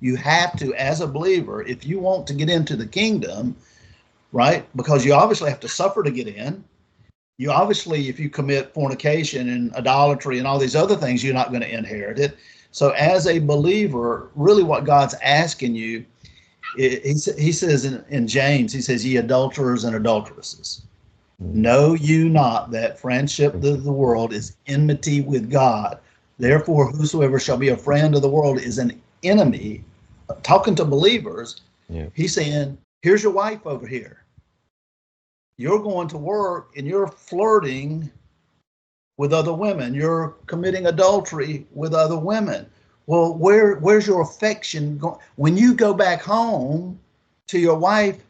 You have to, as a believer, if you want to get into the kingdom, right? Because you obviously have to suffer to get in. You obviously, if you commit fornication and idolatry and all these other things, you're not going to inherit it. So as a believer, really what God's asking you, he says in James, he says, ye adulterers and adulteresses, know you not that friendship of the world is enmity with God. Therefore, whosoever shall be a friend of the world is an enemy. Talking to believers, he's saying, here's your wife over here. You're going to work and you're flirting with other women. You're committing adultery with other women. Well, where's your affection going? When you go back home to your wife,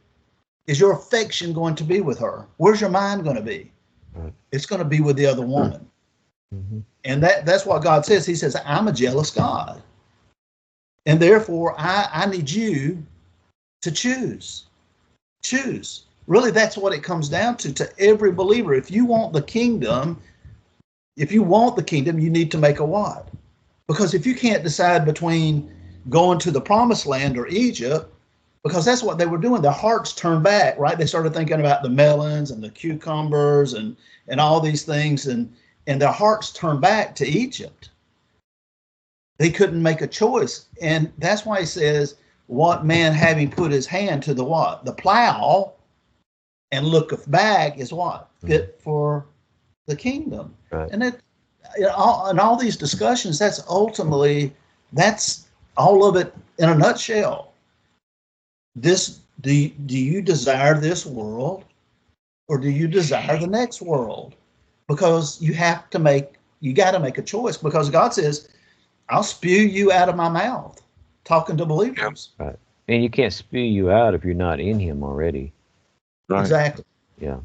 is your affection going to be with her? Where's your mind going to be? It's going to be with the other woman. And that's what God says. He says, I'm a jealous God. And therefore, I need you to choose. Choose. Really, that's what it comes down to every believer. If you want the kingdom, you need to make a what? Because if you can't decide between going to the promised land or Egypt, because that's what they were doing, their hearts turned back, right? They started thinking about the melons and the cucumbers and all these things, and their hearts turned back to Egypt. They couldn't make a choice. And that's why he says, what man having put his hand to the what? The plow, and looketh back is what? Fit for the kingdom. Right. And all these discussions, that's all of it in a nutshell. Do you desire this world, or do you desire the next world? Because you got to make a choice, because God says, I'll spew you out of my mouth, talking to believers. Right. And you can't spew you out if you're not in him already. Right. Exactly. Yeah.